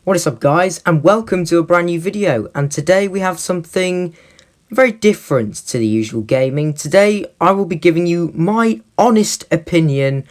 What is up guys, and welcome to a brand new video, and today we have something very different to the usual gaming. Today I will be giving you my honest opinion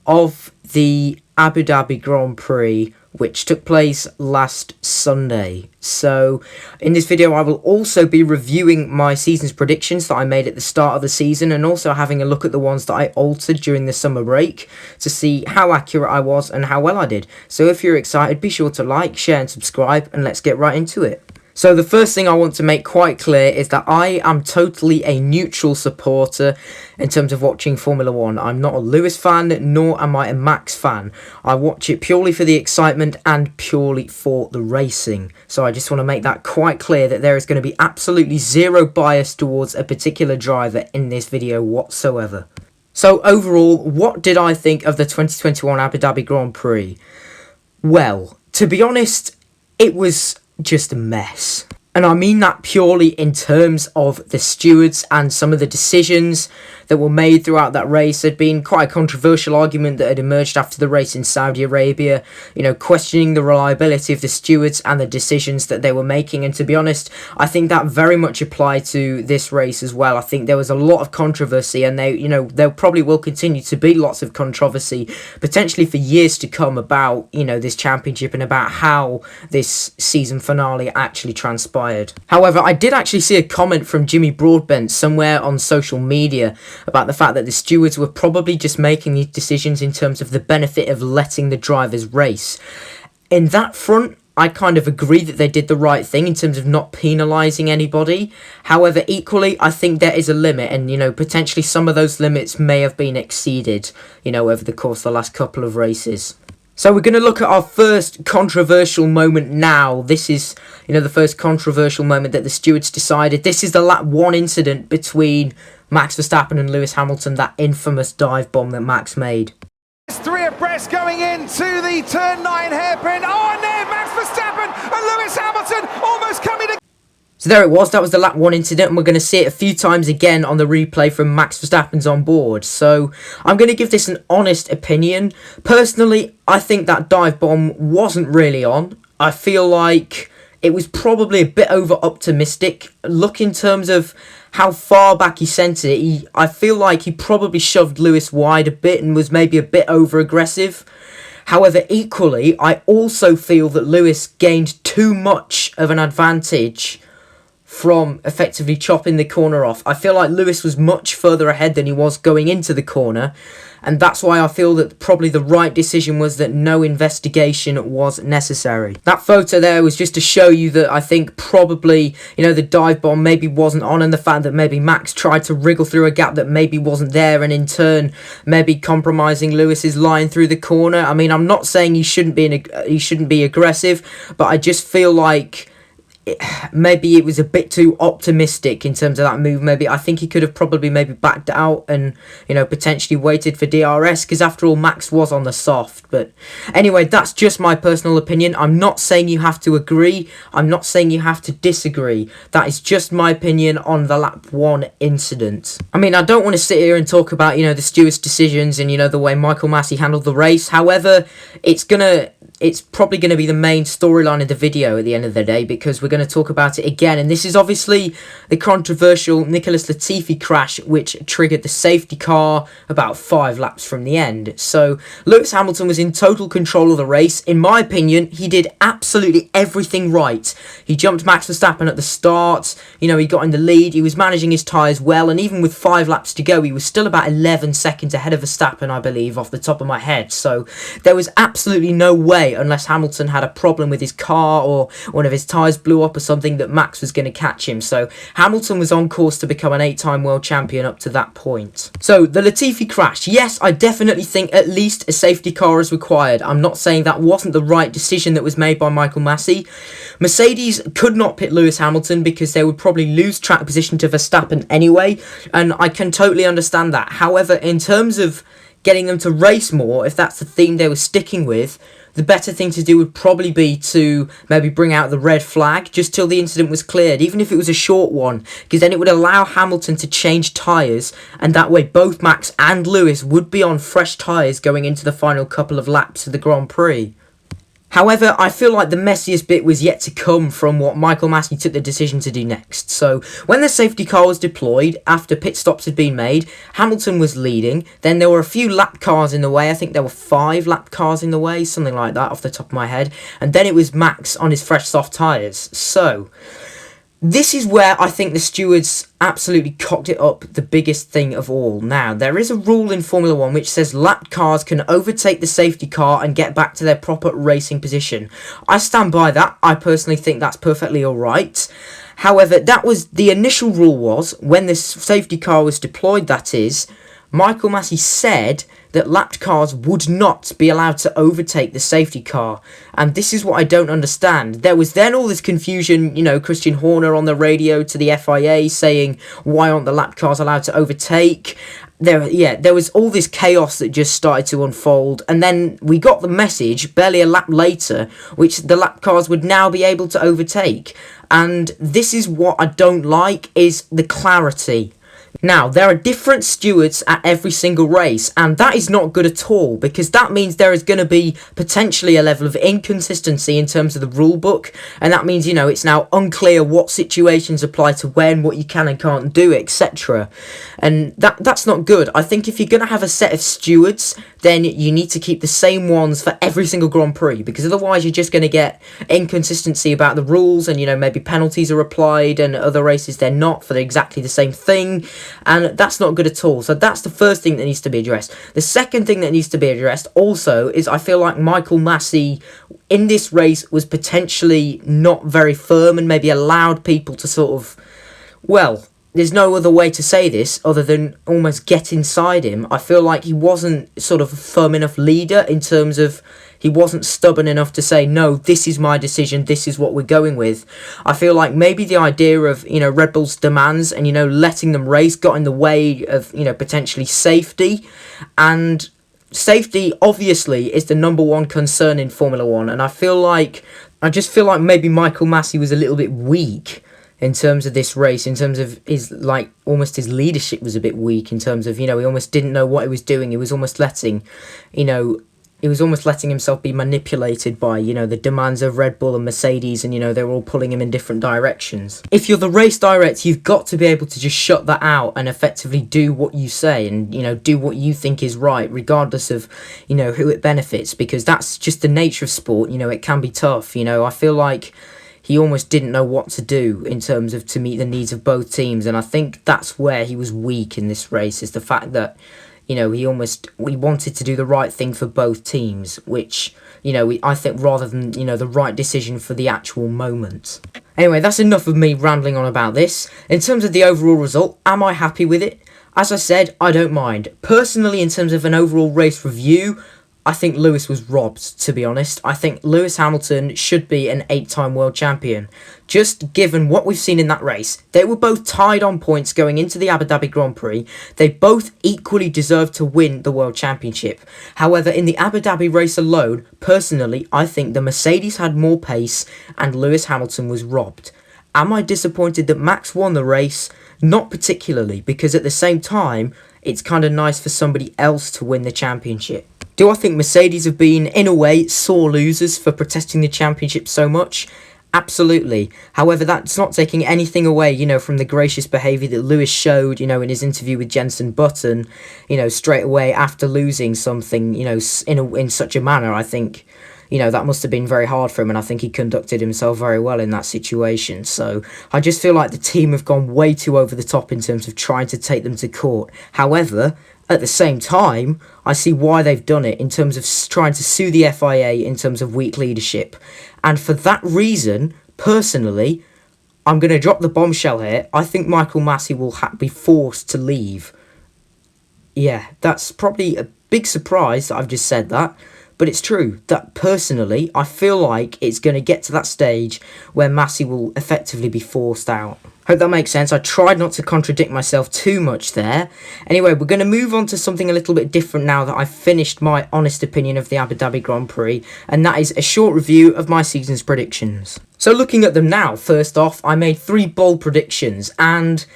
of the Abu Dhabi Grand Prix, which took place last Sunday. So in this video I will also be reviewing my season's predictions that I made at the start of the season, and also having a look at the ones that I altered during the summer break to see how accurate I was and how well I did. So if you're excited, be sure to like, share and subscribe, and let's get right into it. So the first thing I want to make quite clear is that I am totally a neutral supporter in terms of watching Formula 1. I'm not a Lewis fan, nor am I a Max fan. I watch it purely for the excitement and purely for the racing. So I just want to make that quite clear that there is going to be absolutely zero bias towards a particular driver in this video whatsoever. So overall, what did I think of the 2021 Abu Dhabi Grand Prix? Well, to be honest, it was just a mess. And I mean that purely in terms of the stewards and some of the decisions that were made throughout that race. There'd been quite a controversial argument that had emerged after the race in Saudi Arabia, questioning the reliability of the stewards and the decisions that they were making. And to be honest, I think that very much applied to this race as well. I think there was a lot of controversy, and there probably will continue to be lots of controversy, potentially for years to come, about, this championship and about how this season finale actually transpired. However, I did actually see a comment from Jimmy Broadbent somewhere on social media about the fact that the stewards were probably just making these decisions in terms of the benefit of letting the drivers race. In that front, I kind of agree that they did the right thing in terms of not penalising anybody. However, equally, I think there is a limit, and, potentially some of those limits may have been exceeded, over the course of the last couple of races. So we're going to look at our first controversial moment now. This is, the first controversial moment that the stewards decided. This is the lap 1 incident between Max Verstappen and Lewis Hamilton, that infamous dive bomb that Max made. Three abreast going into the turn 9 hairpin. Oh, and there Max Verstappen and Lewis Hamilton almost coming together. So there it was, that was the lap 1 incident, and we're going to see it a few times again on the replay from Max Verstappen's on board. So I'm going to give this an honest opinion. Personally, I think that dive bomb wasn't really on. I feel like it was probably a bit over optimistic. Look, in terms of how far back he sent it, I feel like he probably shoved Lewis wide a bit and was maybe a bit over aggressive. However, equally, I also feel that Lewis gained too much of an advantage from effectively chopping the corner off. I feel like Lewis was much further ahead than he was going into the corner, and that's why I feel that probably the right decision was that no investigation was necessary. That photo there was just to show you that I think probably, the dive bomb maybe wasn't on, and the fact that maybe Max tried to wriggle through a gap that maybe wasn't there, and in turn maybe compromising Lewis's line through the corner. I mean, I'm not saying he shouldn't be aggressive, but I just feel like maybe it was a bit too optimistic in terms of that move. Maybe I think he could have probably maybe backed out and potentially waited for DRS, because after all, Max was on the soft. But anyway, that's just my personal opinion. I'm not saying you have to agree, I'm not saying you have to disagree. That is just my opinion on the lap 1 incident. I mean, I don't want to sit here and talk about the stewards' decisions and the way Michael Massey handled the race. However, it's probably going to be the main storyline of the video at the end of the day, because we're going to talk about it again. And this is obviously the controversial Nicholas Latifi crash, which triggered the safety car about 5 laps from the end. So Lewis Hamilton was in total control of the race. In my opinion, he did absolutely everything right. He jumped Max Verstappen at the start, he got in the lead, he was managing his tyres well, and even with 5 laps to go, he was still about 11 seconds ahead of Verstappen, I believe, off the top of my head. So there was absolutely no way, unless Hamilton had a problem with his car or one of his tyres blew up or something, that Max was going to catch him. So Hamilton was on course to become an 8-time world champion up to that point. So the Latifi crash, yes, I definitely think at least a safety car is required. I'm not saying that wasn't the right decision that was made by Michael Massey. Mercedes could not pit Lewis Hamilton because they would probably lose track position to Verstappen anyway, and I can totally understand that. However, in terms of getting them to race more, if that's the theme they were sticking with, the better thing to do would probably be to maybe bring out the red flag just till the incident was cleared, even if it was a short one, because then it would allow Hamilton to change tyres, and that way both Max and Lewis would be on fresh tyres going into the final couple of laps of the Grand Prix. However, I feel like the messiest bit was yet to come from what Michael Massey took the decision to do next. So, when the safety car was deployed, after pit stops had been made, Hamilton was leading, then there were a few lap cars in the way, I think there were 5 lap cars in the way, something like that off the top of my head, and then it was Max on his fresh soft tyres. So, this is where I think the stewards absolutely cocked it up the biggest thing of all. Now, there is a rule in Formula 1 which says lapped cars can overtake the safety car and get back to their proper racing position. I stand by that. I personally think that's perfectly alright. However, that was the initial rule was, when this safety car was deployed, that is, Michael Massey said that lapped cars would not be allowed to overtake the safety car. And this is what I don't understand. There was then all this confusion, Christian Horner on the radio to the FIA saying, why aren't the lapped cars allowed to overtake? There was all this chaos that just started to unfold, and then we got the message barely a lap later, which the lap cars would now be able to overtake. And this is what I don't like, is the clarity. Now, there are different stewards at every single race, and that is not good at all, because that means there is going to be potentially a level of inconsistency in terms of the rule book, and that means, it's now unclear what situations apply to when, what you can and can't do, etc. And that's not good. I think if you're going to have a set of stewards, then you need to keep the same ones for every single Grand Prix, because otherwise you're just going to get inconsistency about the rules, and, maybe penalties are applied, and other races they're not for exactly the same thing. And that's not good at all. So that's the first thing that needs to be addressed. The second thing that needs to be addressed also is I feel like Michael Massey in this race was potentially not very firm and maybe allowed people to sort of, well, there's no other way to say this other than almost get inside him. I feel like he wasn't sort of a firm enough leader in terms of he wasn't stubborn enough to say, no, this is my decision, this is what we're going with. I feel like maybe the idea of, Red Bull's demands and, letting them race got in the way of, potentially safety. And safety, obviously, is the number one concern in Formula 1. And I just feel like maybe Michael Massey was a little bit weak in terms of this race, in terms of his, almost his leadership was a bit weak in terms of, he almost didn't know what he was doing. He was almost letting, himself be manipulated by, the demands of Red Bull and Mercedes, and, they're all pulling him in different directions. If you're the race director, you've got to be able to just shut that out and effectively do what you say and, do what you think is right, regardless of, who it benefits, because that's just the nature of sport. It can be tough. I feel like he almost didn't know what to do in terms of to meet the needs of both teams, and I think that's where he was weak in this race, is the fact that he wanted to do the right thing for both teams, which, I think rather than, the right decision for the actual moment. Anyway, that's enough of me rambling on about this. In terms of the overall result, am I happy with it? As I said, I don't mind. Personally, in terms of an overall race review, I think Lewis was robbed, to be honest. I think Lewis Hamilton should be an 8-time world champion. Just given what we've seen in that race, they were both tied on points going into the Abu Dhabi Grand Prix. They both equally deserved to win the world championship. However, in the Abu Dhabi race alone, personally, I think the Mercedes had more pace and Lewis Hamilton was robbed. Am I disappointed that Max won the race? Not particularly, because at the same time, it's kind of nice for somebody else to win the championship. Do I think Mercedes have been, in a way, sore losers for protesting the championship so much? Absolutely. However, that's not taking anything away, from the gracious behaviour that Lewis showed, in his interview with Jenson Button, straight away after losing something, in such a manner. I think, that must have been very hard for him, and I think he conducted himself very well in that situation. So I just feel like the team have gone way too over the top in terms of trying to take them to court. However, at the same time, I see why they've done it in terms of trying to sue the FIA in terms of weak leadership. And for that reason, personally, I'm going to drop the bombshell here. I think Michael Massey will be forced to leave. Yeah, that's probably a big surprise that I've just said that. But it's true that personally, I feel like it's going to get to that stage where Massey will effectively be forced out. Hope that makes sense. I tried not to contradict myself too much there. Anyway, we're going to move on to something a little bit different now that I've finished my honest opinion of the Abu Dhabi Grand Prix, and that is a short review of my season's predictions. So looking at them now, first off, I made 3 bold predictions, and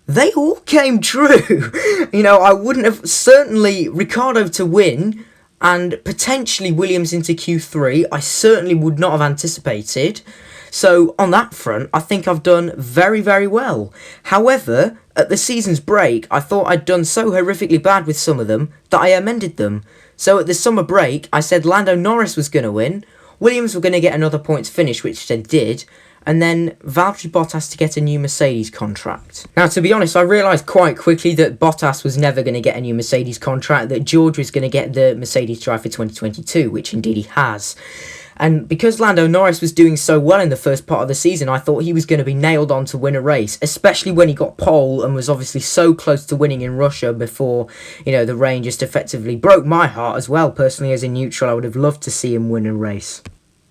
they all came true. I wouldn't have, certainly Ricciardo to win, and potentially Williams into Q3, I certainly would not have anticipated. So on that front, I think I've done very, very well. However, at the season's break, I thought I'd done so horrifically bad with some of them that I amended them. So at the summer break, I said Lando Norris was going to win, Williams were going to get another points finish, which they did, and then Valtteri Bottas to get a new Mercedes contract. Now, to be honest, I realised quite quickly that Bottas was never going to get a new Mercedes contract, that George was going to get the Mercedes drive for 2022, which indeed he has. And because Lando Norris was doing so well in the first part of the season, I thought he was going to be nailed on to win a race, especially when he got pole and was obviously so close to winning in Russia before, the rain just effectively broke my heart as well. Personally, as a neutral, I would have loved to see him win a race.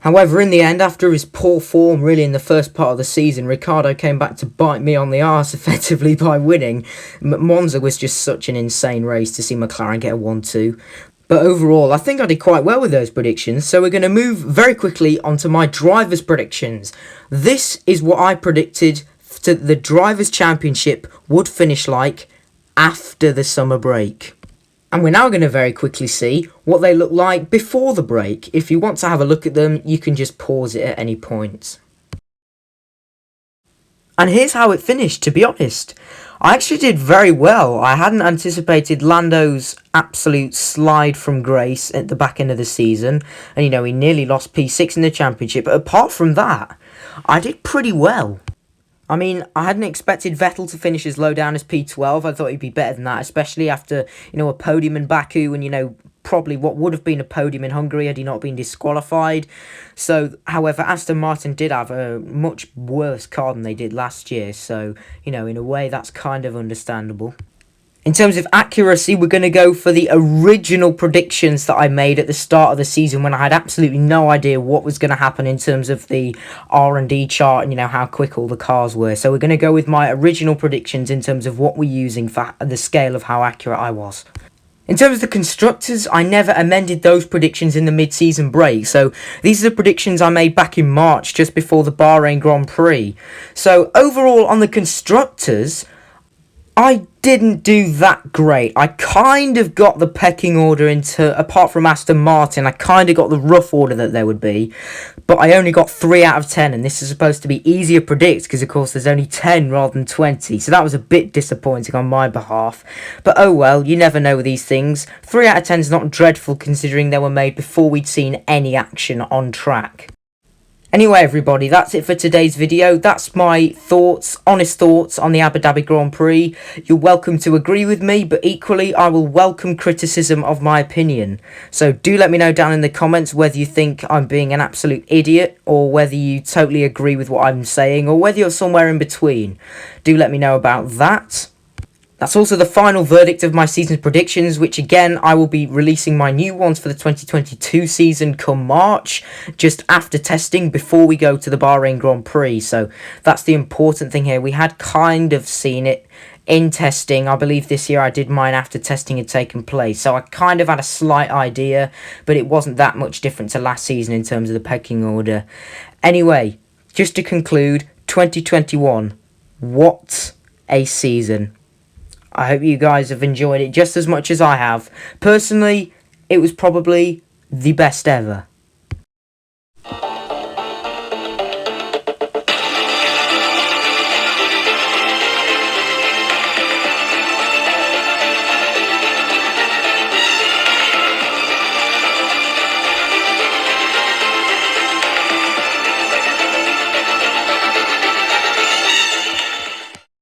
However, in the end, after his poor form really in the first part of the season, Ricciardo came back to bite me on the arse effectively by winning. Monza was just such an insane race to see McLaren get a 1-2. But overall, I think I did quite well with those predictions, so we're going to move very quickly onto my drivers' predictions. This is what I predicted the Drivers' Championship would finish like after the summer break. And we're now going to very quickly see what they look like before the break. If you want to have a look at them, you can just pause it at any point. And here's how it finished, to be honest. I actually did very well. I hadn't anticipated Lando's absolute slide from grace at the back end of the season. And, he nearly lost P6 in the championship. But apart from that, I did pretty well. I mean, I hadn't expected Vettel to finish as low down as P12. I thought he'd be better than that, especially after, a podium in Baku and, probably what would have been a podium in Hungary had he not been disqualified. So, however, Aston Martin did have a much worse car than they did last year. So, in a way, that's kind of understandable. In terms of accuracy, we're going to go for the original predictions that I made at the start of the season when I had absolutely no idea what was going to happen in terms of the R&D chart and, how quick all the cars were. So we're going to go with my original predictions in terms of what we're using for the scale of how accurate I was. In terms of the constructors, I never amended those predictions in the mid-season break. So these are the predictions I made back in March, just before the Bahrain Grand Prix. So overall, on the constructors, I didn't do that great. I kind of got the pecking order apart from Aston Martin, I kind of got the rough order that there would be. But I only got 3 out of 10, and this is supposed to be easier to predict because, of course, there's only 10 rather than 20. So that was a bit disappointing on my behalf. But oh well, you never know with these things. 3 out of 10 is not dreadful considering they were made before we'd seen any action on track. Anyway, everybody, that's it for today's video. That's my honest thoughts on the Abu Dhabi Grand Prix. You're welcome to agree with me, but equally, I will welcome criticism of my opinion. So do let me know down in the comments whether you think I'm being an absolute idiot, or whether you totally agree with what I'm saying, or whether you're somewhere in between. Do let me know about that. That's also the final verdict of my season's predictions, which again, I will be releasing my new ones for the 2022 season come March, just after testing, before we go to the Bahrain Grand Prix. So that's the important thing here. We had kind of seen it in testing. I believe this year I did mine after testing had taken place. So I kind of had a slight idea, but it wasn't that much different to last season in terms of the pecking order. Anyway, just to conclude, 2021, what a season. I hope you guys have enjoyed it just as much as I have. Personally, it was probably the best ever.